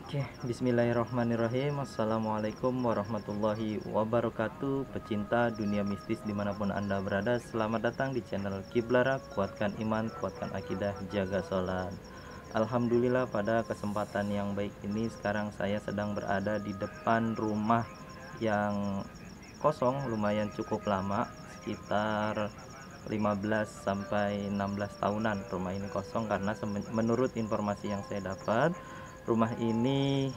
Oke, bismillahirrahmanirrahim. Assalamualaikum warahmatullahi wabarakatuh. Pecinta dunia mistis dimanapun Anda berada, selamat datang di channel Kiblara. Kuatkan iman, kuatkan akidah, jaga sholat. Alhamdulillah, pada kesempatan yang baik ini sekarang saya sedang berada di depan rumah yang kosong lumayan cukup lama, sekitar 15 sampai 16 tahunan rumah ini kosong, karena menurut informasi yang saya dapat, rumah ini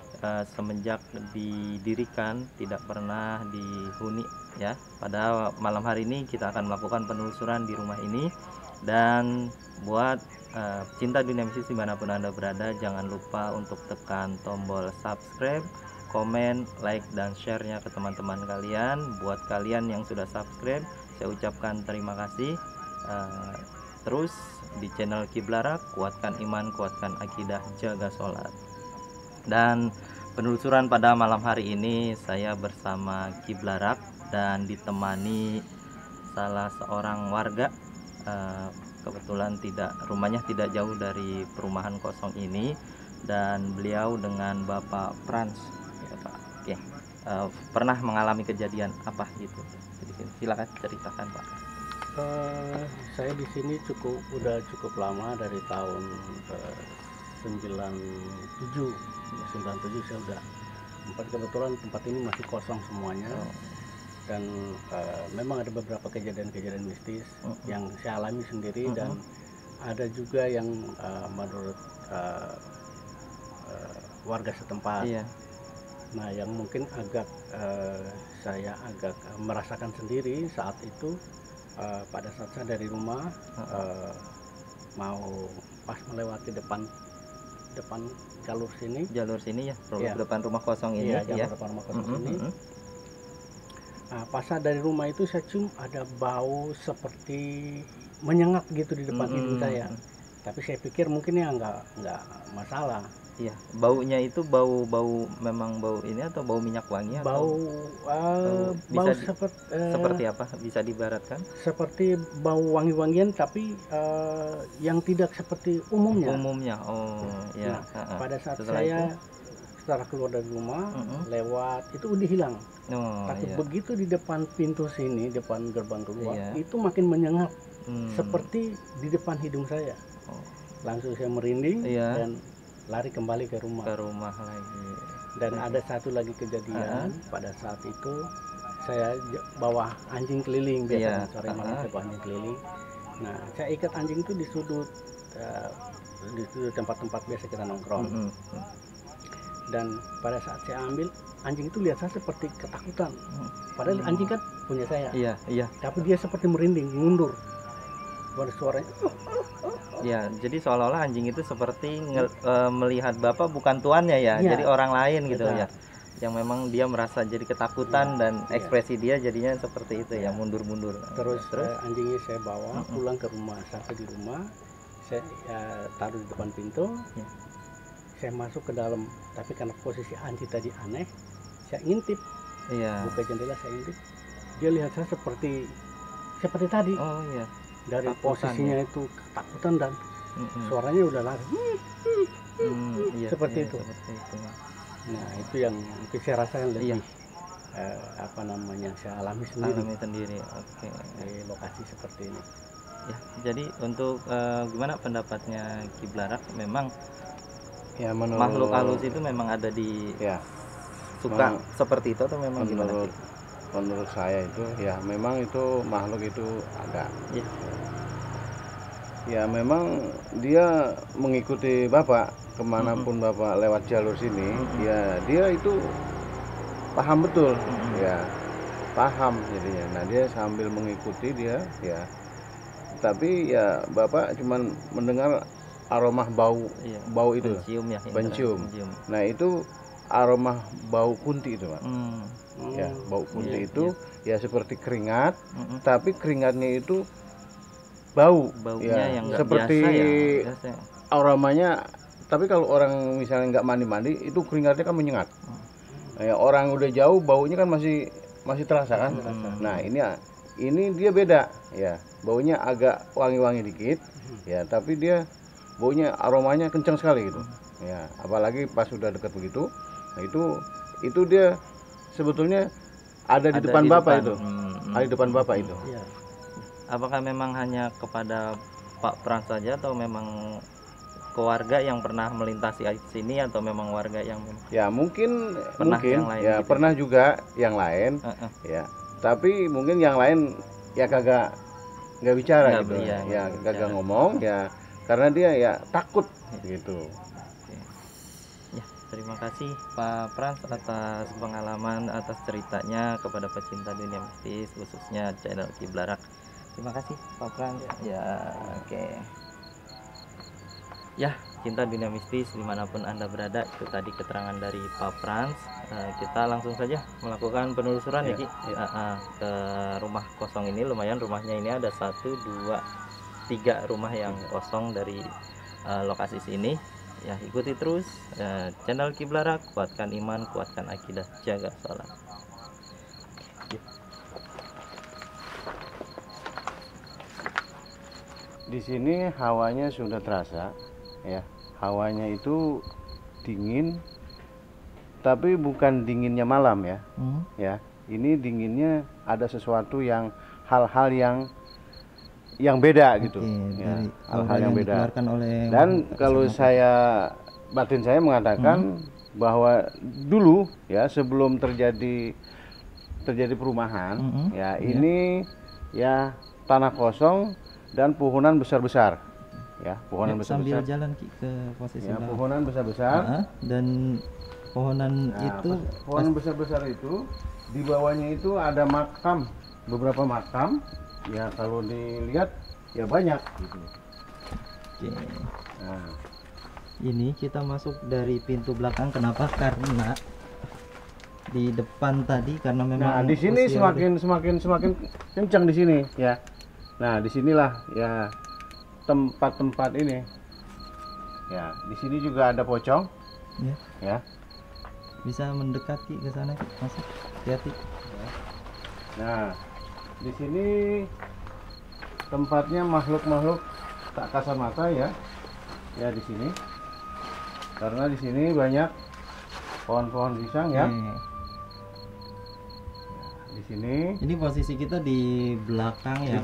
semenjak didirikan tidak pernah dihuni ya. Pada malam hari ini kita akan melakukan penelusuran di rumah ini. Dan buat cinta dunia mistis dimanapun Anda berada, jangan lupa untuk tekan tombol subscribe, komen, like, dan share-nya ke teman-teman kalian. Buat kalian yang sudah subscribe, saya ucapkan terima kasih. Terus di channel Kiblara, kuatkan iman, kuatkan akidah, jaga sholat. Dan penelusuran pada malam hari ini saya bersama Kiblarak dan ditemani salah seorang warga. Kebetulan rumahnya tidak jauh dari perumahan kosong ini, dan beliau dengan Bapak Frans ya, Pak. Oke. Pernah mengalami kejadian apa gitu? Silakan ceritakan, Pak. Saya di sini udah cukup lama, dari tahun 97 saya udah kebetulan tempat ini masih kosong semuanya. Dan memang ada beberapa kejadian-kejadian mistis yang saya alami sendiri, dan ada juga yang menurut warga setempat. Nah, yang mungkin saya agak merasakan sendiri saat itu, pada saat saya dari rumah mau pas melewati depan jalur sini ya, depan rumah kosong ini ya, depan rumah kosong ini. Nah, pas saya dari rumah itu saya cium ada bau seperti menyengat gitu di depan hidung saya. Tapi saya pikir mungkin ya nggak masalah. Iya, baunya itu memang bau ini atau bau minyak wangi atau seperti apa? Bisa diibaratkan? Seperti bau wangi-wangian, tapi yang tidak seperti umumnya. Oh, ya. Nah, pada saat setelah keluar dari rumah, lewat itu udah hilang. Tapi begitu di depan pintu sini, depan gerbang keluar, itu makin menyengat, seperti di depan hidung saya. Langsung saya merinding dan lari kembali ke rumah lagi. Dan ada satu lagi kejadian. Pada saat itu saya bawa anjing keliling, biasa sore malam saya bawa anjing keliling. Nah, saya ikat anjing itu di sudut tempat-tempat biasa kita nongkrong. Dan pada saat saya ambil, anjing itu lihat saya seperti ketakutan. Padahal anjing kan punya saya. Iya. Tapi dia seperti merinding, mundur. Baru suaranya. Ya, jadi seolah-olah anjing itu seperti melihat Bapak bukan tuannya ya, jadi orang lain gitu ya. Yang memang dia merasa jadi ketakutan, dan ekspresi dia jadinya seperti itu ya, mundur-mundur. Terus anjingnya saya bawa pulang ke rumah. Sampai di rumah, saya taruh di depan pintu. Saya masuk ke dalam, tapi karena posisi anjing tadi aneh, saya ngintip. Buka jendela, saya ngintip. Dia lihat saya seperti tadi. Dari posisinya itu ketakutan, dan suaranya udah lari. Seperti itu. Nah, itu yang mungkin saya rasa yang lebih saya alami sendiri. Oke. Di lokasi seperti ini. Ya, jadi untuk gimana pendapatnya Kiblarak? Memang ya, makhluk halus itu memang ada di suka seperti itu, atau memang gimana? Menurut saya itu ya memang itu makhluk itu ada. Ya memang dia mengikuti Bapak kemanapun Bapak lewat jalur sini. Ya dia itu paham betul. Ya paham jadinya. Nah, dia sambil mengikuti dia ya. Tapi ya Bapak cuman mendengar aroma bau itu, mencium. Nah, itu aroma bau kunti itu, Pak. Ya, bau kunti itu ya seperti keringat, tapi keringatnya itu baunya yang seperti biasa ya. Aromanya. Tapi kalau orang misalnya nggak mandi itu keringatnya kan menyengat. Ya, orang udah jauh baunya kan masih terasa kan. Nah, ini dia beda ya, baunya agak wangi-wangi dikit ya, tapi dia baunya aromanya kencang sekali gitu. Ya, apalagi pas sudah dekat begitu, nah itu dia sebetulnya ada di depan bapak itu, ada di depan bapak itu. Iya. Apakah memang hanya kepada Pak Pran saja atau memang keluarga yang pernah melintasi sini atau memang warga yang Ya mungkin Pernah yang lain ya gitu. pernah juga yang lain, ya. Tapi mungkin yang lain ya kagak nggak bicara Nggak, gitu, iya, ya nggak kagak bicara. ngomong ya karena dia ya takut gitu. Ya, terima kasih Pak Frans atas pengalaman, atas ceritanya kepada pecinta dunia mistis khususnya channel Kiblarak. Terima kasih Pak Frans. Ya, oke. Ya, cinta dunia mistis dimanapun Anda berada, itu tadi keterangan dari Pak Frans. Kita langsung saja melakukan penelusuran ya Ki, ke rumah kosong ini. Lumayan rumahnya ini ada 1, 2, 3 rumah yang kosong dari lokasi sini. Ya, ikuti terus channel Kiblarak, kuatkan iman, kuatkan akidah, jaga sholat. Di sini hawanya sudah terasa, ya. Hawanya itu dingin, tapi bukan dinginnya malam ya. Ya, ini dinginnya ada sesuatu yang hal-hal yang beda gitu. Ya, hal-hal yang beda. Dan kalau batin saya mengatakan bahwa dulu ya sebelum terjadi perumahan, ya ini ya tanah kosong dan pohonan besar-besar, ya pohonan besar-besar. Sambil jalan Ki ke posisi ya, pohonan besar-besar. Dan pohonan pohon besar-besar itu di bawahnya itu ada makam, beberapa makam. Ya kalau dilihat ya banyak gitu. Oke. Nah, Ini kita masuk dari pintu belakang. Kenapa? Karena di depan tadi karena memang. nah di sini semakin kencang di sini ya. Nah disinilah ya tempat-tempat ini. Ya di sini juga ada pocong. Ya. Ya. Bisa mendekat Ki ke sana Ki. Masuk. Hati-hati. Nah di sini tempatnya makhluk-makhluk tak kasat mata ya. Ya di sini. Karena di sini banyak pohon-pohon pisang ya. Di sini. Ini posisi kita di belakang ya. Di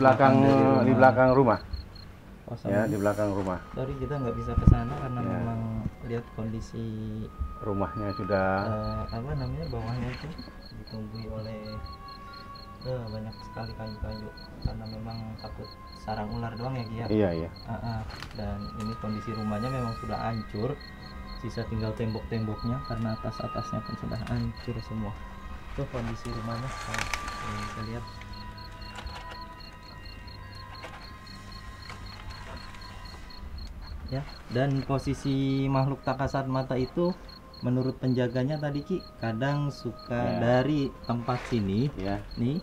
belakang rumah. Kosong. Ya, di belakang rumah. Sorry kita nggak bisa ke sana karena Ya. memang lihat kondisi Rumahnya sudah apa namanya bawahnya itu ditumbuhi oleh banyak sekali kayu-kayu karena memang takut sarang ular doang ya Ki ya. Iya, iya. Dan ini kondisi rumahnya memang sudah hancur, sisa tinggal tembok-temboknya karena atas-atasnya pun sudah hancur semua. Tuh kondisi rumahnya bisa lihat. Ya, dan posisi makhluk tak kasat mata itu menurut penjaganya tadi Ki kadang suka dari tempat sini nih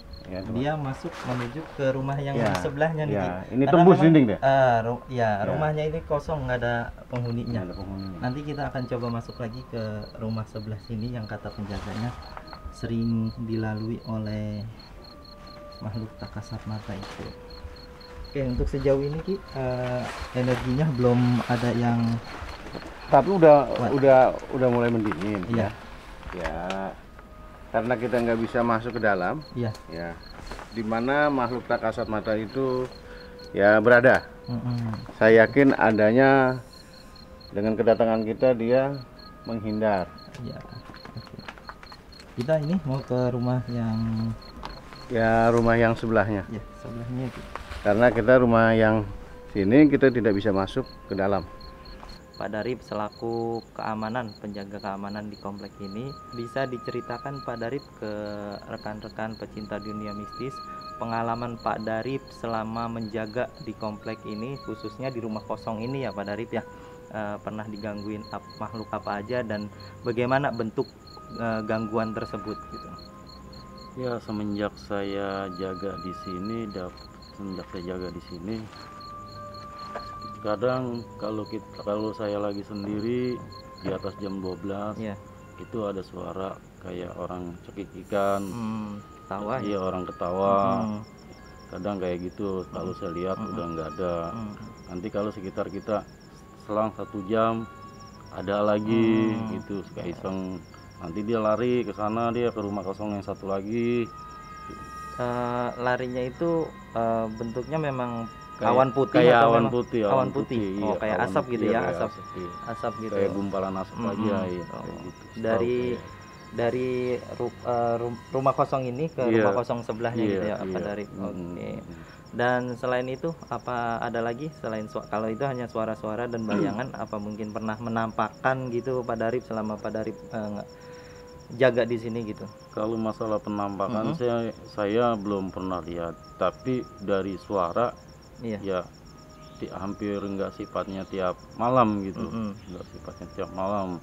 dia masuk menuju ke rumah yang di sebelahnya nih Ki. Ini tembus dinding deh. Rumahnya ini kosong, nggak ada penghuninya. Nanti kita akan coba masuk lagi ke rumah sebelah sini yang kata penjaganya sering dilalui oleh makhluk tak kasat mata itu. Oke, untuk sejauh ini Ki energinya belum ada yang, tapi udah mulai mendingin. Iya. Ya karena kita nggak bisa masuk ke dalam. Iya. Ya dimana makhluk tak kasat mata itu ya berada. Saya yakin adanya dengan kedatangan kita dia menghindar. Ya. Kita ini mau ke rumah yang sebelahnya. ya sebelahnya Ki. Karena kita rumah yang sini kita tidak bisa masuk ke dalam. Pak Darip selaku penjaga keamanan di komplek ini, bisa diceritakan Pak Darip ke rekan-rekan pecinta dunia mistis pengalaman Pak Darip selama menjaga di komplek ini, khususnya di rumah kosong ini ya Pak Darip ya. Pernah digangguin makhluk apa aja dan bagaimana bentuk gangguan tersebut gitu. Ya semenjak saya jaga di sini, kadang kalau saya lagi sendiri di atas jam 12 itu ada suara kayak orang cekikikan, Tawa iya orang ketawa. Kadang kayak gitu, kalau saya lihat udah nggak ada. Nanti kalau sekitar kita selang 1 jam ada lagi gitu, suka iseng. Nanti dia lari ke sana, dia ke rumah kosong yang satu lagi. Larinya itu bentuknya memang Kayak- awan putih kayak atau awan memang putih, awan putih? iya, Oh, kayak awan asap gitu putih, ya, kayak asap. iya. Asap gitu. Kayak gumpalan asap aja ya, kayak gitu. Dari rumah kosong ini ke Iya. rumah kosong sebelahnya Iya, gitu ya, Pak iya. Darip. Oke. Dan selain itu apa ada lagi selain kalau itu hanya suara-suara dan bayangan, apa mungkin pernah menampakkan gitu Pak Darip selama Pak Darip jaga di sini gitu? Kalau masalah penampakan saya belum pernah lihat, tapi dari suara Iya. ya hampir enggak sifatnya tiap malam gitu, enggak sifatnya tiap malam,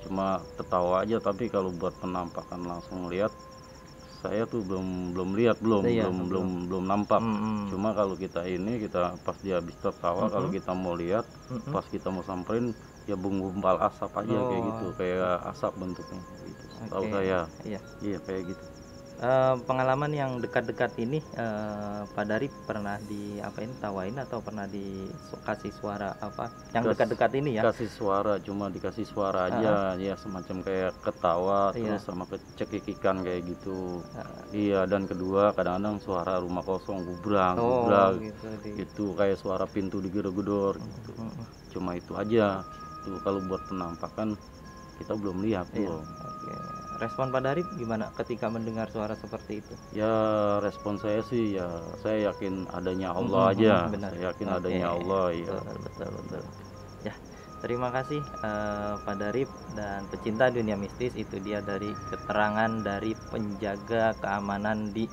cuma ketawa aja. Tapi kalau buat penampakan langsung lihat, saya tuh belum lihat, belum nampak. Cuma kalau kita pas dia habis tertawa, kalau kita mau lihat, pas kita mau samperin ya gumpal asap aja, kayak gitu, kayak asap bentuknya gitu. Tahu saya. Iya kayak gitu. Pengalaman yang dekat-dekat ini Pak Darip pernah tawain atau pernah dikasih suara apa yang dekat-dekat ini ya? Kasih suara, cuma dikasih suara aja, ya semacam kayak ketawa, terus sama cekikikan kayak gitu. Iya, dan kedua kadang-kadang suara rumah kosong gubrak gitu, kayak suara pintu digedor-gedor gitu. Cuma itu aja. Itu kalau buat penampakan kita belum lihat belum. Respon Pak Darip gimana ketika mendengar suara seperti itu? Ya respon saya sih ya saya yakin adanya Allah aja. Saya yakin adanya Allah ya. Betul. Ya, terima kasih Pak Darip dan pecinta dunia mistis. Itu dia dari keterangan dari penjaga keamanan di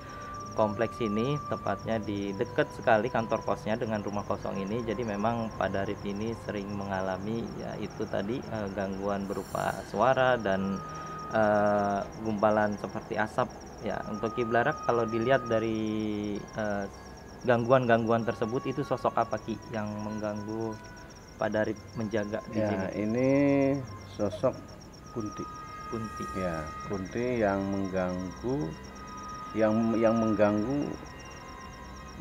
kompleks ini, tepatnya di dekat sekali kantor posnya dengan rumah kosong ini. Jadi memang Pak Darip ini sering mengalami ya itu tadi gangguan berupa suara dan gumpalan seperti asap ya. Untuk Ki Blarak, kalau dilihat dari gangguan-gangguan tersebut, itu sosok apa Ki yang mengganggu Pak Darip menjaga di sini? Ini sosok Kunti ya, Kunti yang mengganggu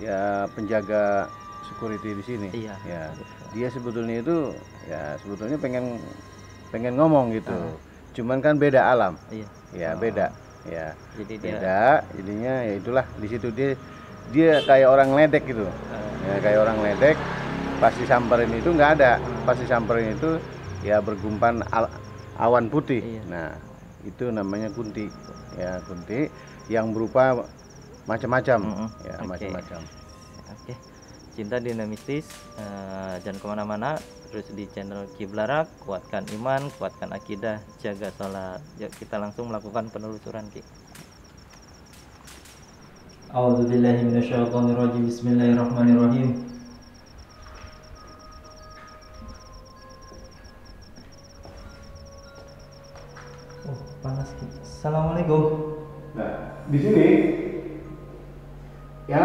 ya penjaga security di sini. Ya, dia sebetulnya itu ya sebetulnya pengen ngomong gitu. Cuman kan beda alam, ya beda, ya jadi beda, jadinya ya itulah di situ dia kayak orang ledek gitu, ya kayak orang ledek. Pas disamperin itu nggak ada, pas disamperin itu ya bergumpan awan putih. Nah itu namanya Kunti, ya Kunti yang berupa macam-macam, ya macam-macam. Oke, cinta dunia mistis, jangan kemana-mana. Terus di channel Ki Blarak, kuatkan iman, kuatkan akidah, jaga sholat. Yuk kita langsung melakukan penelusuran Ki. A'udzubillahi minasyaitonirrajim. Bismillahirrahmanirrahim. Oh, panas Ki. Assalamualaikum. Nah, di sini ya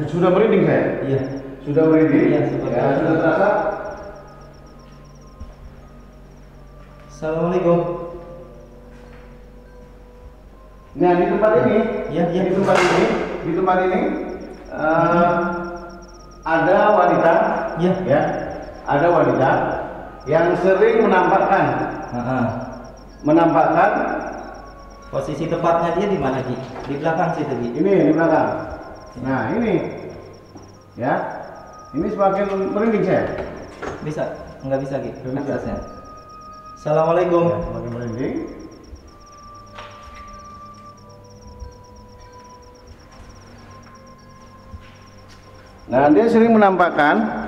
sudah merinding saya. Iya. Sudah merinding. Iya, Ya, sudah terasa. Assalamualaikum. Nah di tempat ini, di tempat ini ada wanita, ya, ada wanita yang sering menampakkan posisi tepatnya dia di mana Ki? Di belakang situ Ki. Ini di belakang. Nah ini, ya, ini semakin merinding saya. Bisa? Nggak bisa Ki? Aksesnya. Assalamualaikum. Ya, semakin merinding. Nah dia sering menampakkan,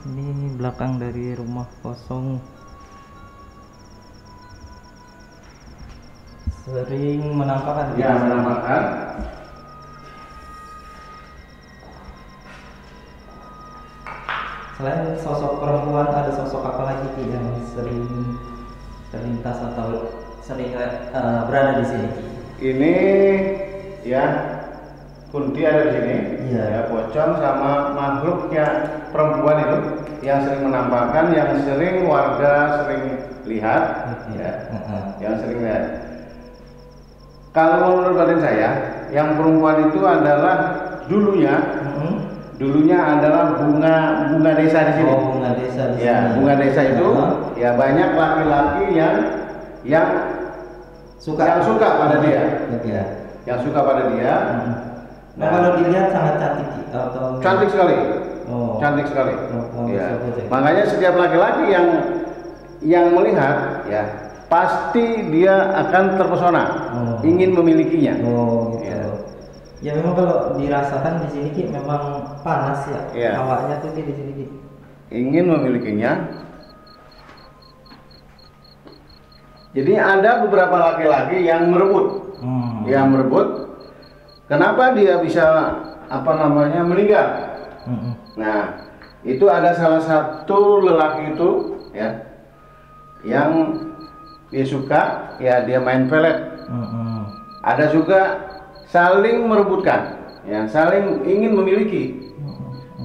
ini belakang dari rumah kosong. Sering menampakkan. Ya, menampakkan. Selain sosok perempuan, ada sosok apa lagi Ki yang sering terlintas atau sering berada di sini? Ini ya Kunti ada di sini, ya pocong sama makhluknya perempuan itu yang sering menampakkan, yang sering warga sering lihat, yang sering lihat. Kalau menurut batin saya, yang perempuan itu adalah dulunya adalah bunga desa di sini. Oh, bunga desa di Ya, sini. bunga desa itu ya banyak laki-laki yang suka pada dia. Ya. Yang suka pada dia. Nah, kalau dilihat sangat cantik atau Cantik sekali. Oh. Cantik sekali. Ya. Saja. Makanya setiap laki-laki yang melihat ya pasti dia akan terpesona, ingin memilikinya. Oh, gitu. Ya. Ya memang kalau dirasakan di sini Ki memang panas ya. Iya. Hawanya tuh Ki di sini Ki. Ingin memilikinya. Jadi ada beberapa laki-laki yang merebut. Yang merebut. Kenapa dia bisa meninggal? Nah, itu ada salah satu lelaki itu ya yang dia suka ya dia main pelet. Ada juga saling merebutkan, ya saling ingin memiliki.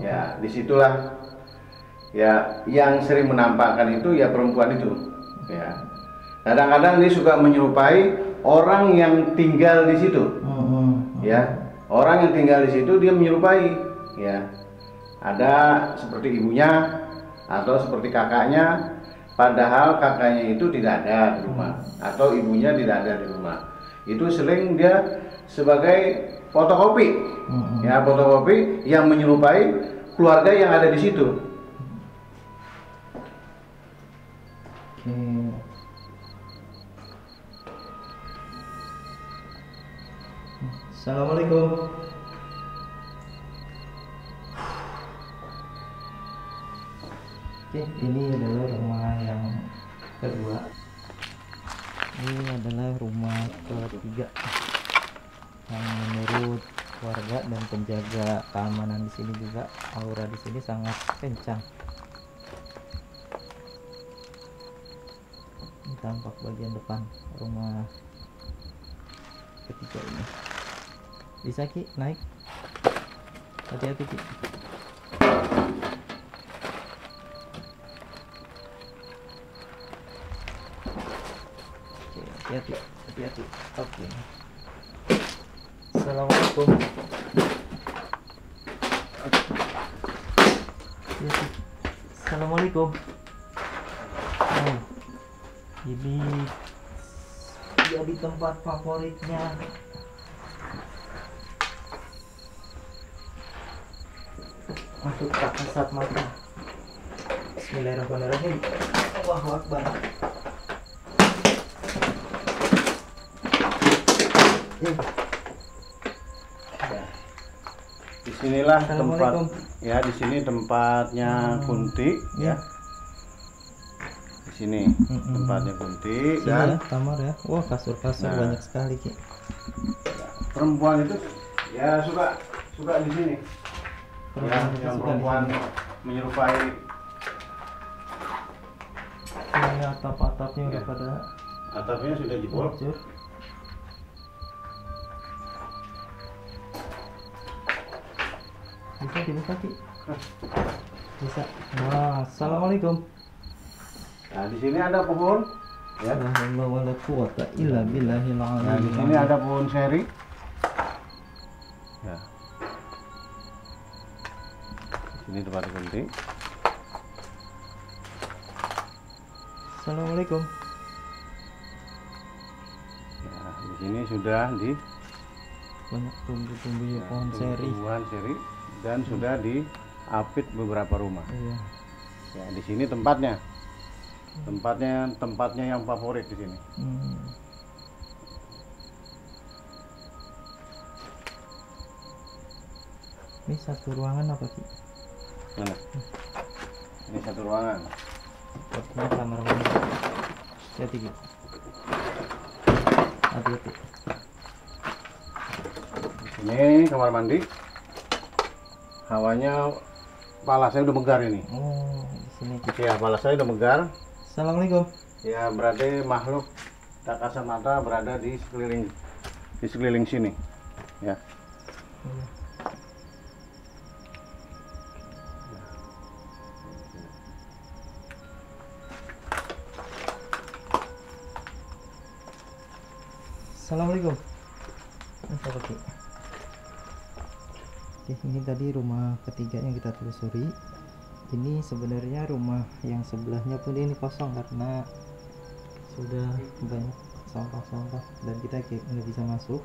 Ya disitulah ya yang sering menampakkan itu ya perempuan itu. Ya kadang-kadang dia suka menyerupai orang yang tinggal di situ. Ya orang yang tinggal di situ dia menyerupai. Ya ada seperti ibunya atau seperti kakaknya, padahal kakaknya itu tidak ada di rumah atau ibunya tidak ada di rumah. Itu sering dia sebagai fotokopi, ya fotokopi yang menyerupai keluarga yang ada di situ. Assalamualaikum. Oke, ini adalah rumah yang kedua. Ini adalah rumah ketiga yang menurut warga dan penjaga keamanan di sini juga aura di sini sangat kencang. Ini tampak bagian depan rumah ketiga ini. Bisa Ki naik, hati-hati Ki. Oke, hati-hati. Oke. Assalamualaikum. Assalamualaikum. Oh, ini jadi tempat favoritnya. Masuk tak kasat mata. Bismillahirrahmanirrahim. Allahu Akbar. Disinilah tempat ya di sini tempatnya Kunti ya. Di sini tempatnya Kunti dan ya, kamar ya. Wah, kasur-kasur banyak sekali Ki. Perempuan itu ya suka di sini. Ya, yang perempuan menyerupai. Ini atap-atapnya udah pada atapnya sudah jebol. Bisa dibuka Ki? Bisa. Nah, assalamualaikum. Nah di sini ada pohon. Ya. La haula wala quwata illa billahil Nah di aliyyil sini azim. ada pohon seri. Ya. Di sini tempat Kunti. Assalamualaikum. Ya, di sini sudah di Banyak tumbuh-tumbuh pohon seri. tumbuhan seri dan sudah diapit beberapa rumah. Iya. Ya, di sini tempatnya yang favorit di sini. Ini satu ruangan apa Ki? Mana? Ini satu ruangan. Sepertinya kamar mandi. Hati-hati Ki. Hati-hati. Ini kamar mandi. Hawanya kepala saya udah megar ini. Oh, di sini Ki. Ya, kepala saya udah megar. Assalamualaikum. Ya, berarti makhluk tak kasat mata berada di sekeliling sini. Ya. Assalamualaikum. Apa Ki? Oke, ini tadi rumah ketiga yang kita telusuri. Ini sebenarnya rumah yang sebelahnya pun ini kosong karena sudah banyak sampah-sampah dan kita nggak bisa masuk.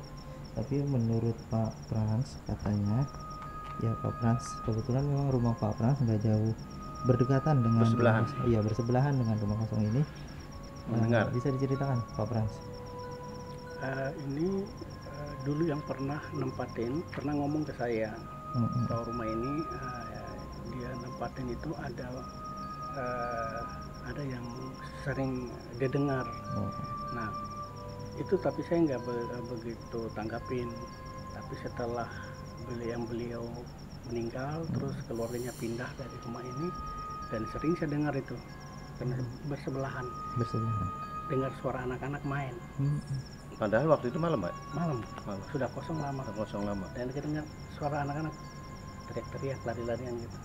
Tapi menurut Pak Frans katanya, ya Pak Frans, kebetulan memang rumah Pak Frans nggak jauh berdekatan dengan Bersebelahan. iya bersebelahan dengan rumah kosong ini. Mendengar. Bisa diceritakan Pak Frans? Ini dulu yang pernah pernah ngomong ke saya bahwa rumah ini dia nempatin itu ada yang sering didengar. Nah itu tapi saya nggak begitu tanggapin. Tapi setelah beliau meninggal, terus keluarganya pindah dari rumah ini, dan sering saya dengar itu karena bersebelahan dengar suara anak-anak main. Padahal waktu itu malam, Pak? Malam. Sudah kosong lama. Dan kita dengar suara anak-anak teriak-teriak, lari-larian gitu.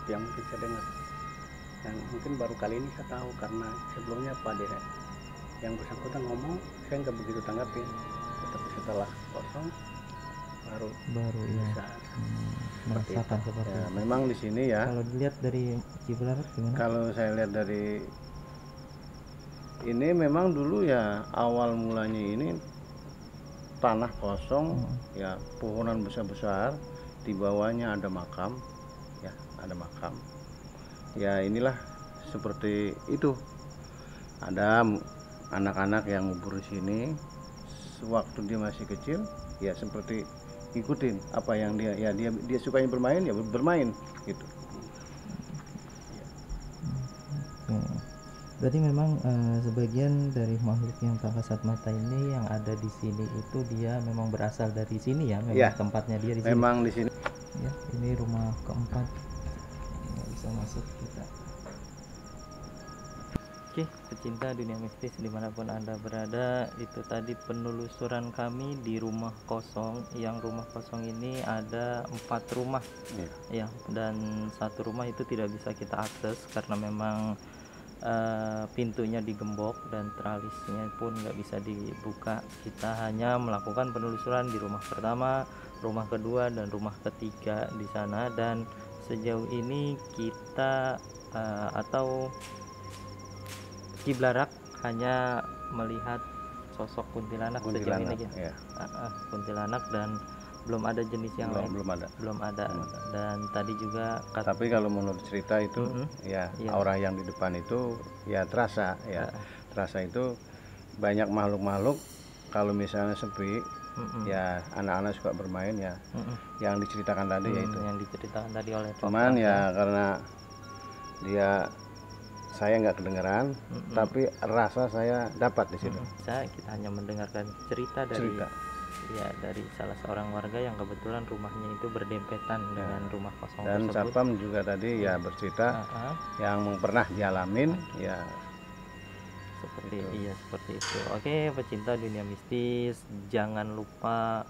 Itu yang mungkin saya dengar. Dan mungkin baru kali ini saya tahu karena sebelumnya Pak Dede yang bersangkutan ngomong, saya nggak begitu tanggapin. Tetapi setelah kosong baru bisa merasakan seperti ya, itu. memang di sini ya. Kalau dilihat dari Kiblarat gimana? Kalau saya lihat dari ini memang dulu ya awal mulanya ini tanah kosong, ya pohonan besar-besar, di bawahnya ada makam, ya ada makam. Ya inilah seperti itu. Ada anak-anak yang ngubur di sini sewaktu dia masih kecil, ya seperti ikutin apa yang dia sukanya bermain, ya bermain gitu. Berarti memang sebagian dari makhluk yang tak kasat mata ini yang ada di sini itu dia memang berasal dari sini ya, memang ya, tempatnya dia di sini. Memang di sini. Ya, ini rumah keempat. Nggak bisa masuk kita. Oke, pecinta dunia mistis dimanapun Anda berada, itu tadi penelusuran kami di rumah kosong. Yang rumah kosong ini ada 4 rumah, ya, dan satu rumah itu tidak bisa kita akses karena memang pintunya digembok dan tralisnya pun nggak bisa dibuka. Kita hanya melakukan penelusuran di rumah pertama, rumah kedua, dan rumah ketiga di sana. Dan sejauh ini kita atau Kiblarak hanya melihat sosok kuntilanak sejauh ini aja. Ya. Kuntilanak, dan belum ada jenis yang lain. Belum ada. Dan tadi juga tapi kalau menurut cerita itu ya aura yang di depan itu ya terasa ya. Terasa itu banyak makhluk-makhluk. Kalau misalnya sepi, ya anak-anak suka bermain ya. Yang diceritakan tadi yaitu. Yang diceritakan tadi oleh Pak. Cuman ya karena saya nggak kedengeran, tapi rasa saya dapat di situ. Kita hanya mendengarkan cerita dari salah seorang warga yang kebetulan rumahnya itu berdempetan dengan rumah kosong dan tersebut. Satpam juga tadi ya bercerita yang pernah dialamin ya seperti itu. Oke, pecinta dunia mistis, jangan lupa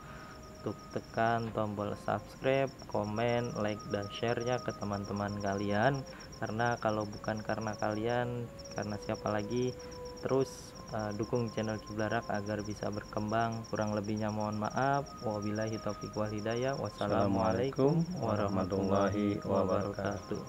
untuk tekan tombol subscribe, komen, like, dan share-nya ke teman-teman kalian, karena kalau bukan karena kalian, karena siapa lagi. Terus dukung channel Kiblarak agar bisa berkembang. Kurang lebihnya mohon maaf. Wabillahi taufiq wal hidayah. Wassalamualaikum warahmatullahi wabarakatuh.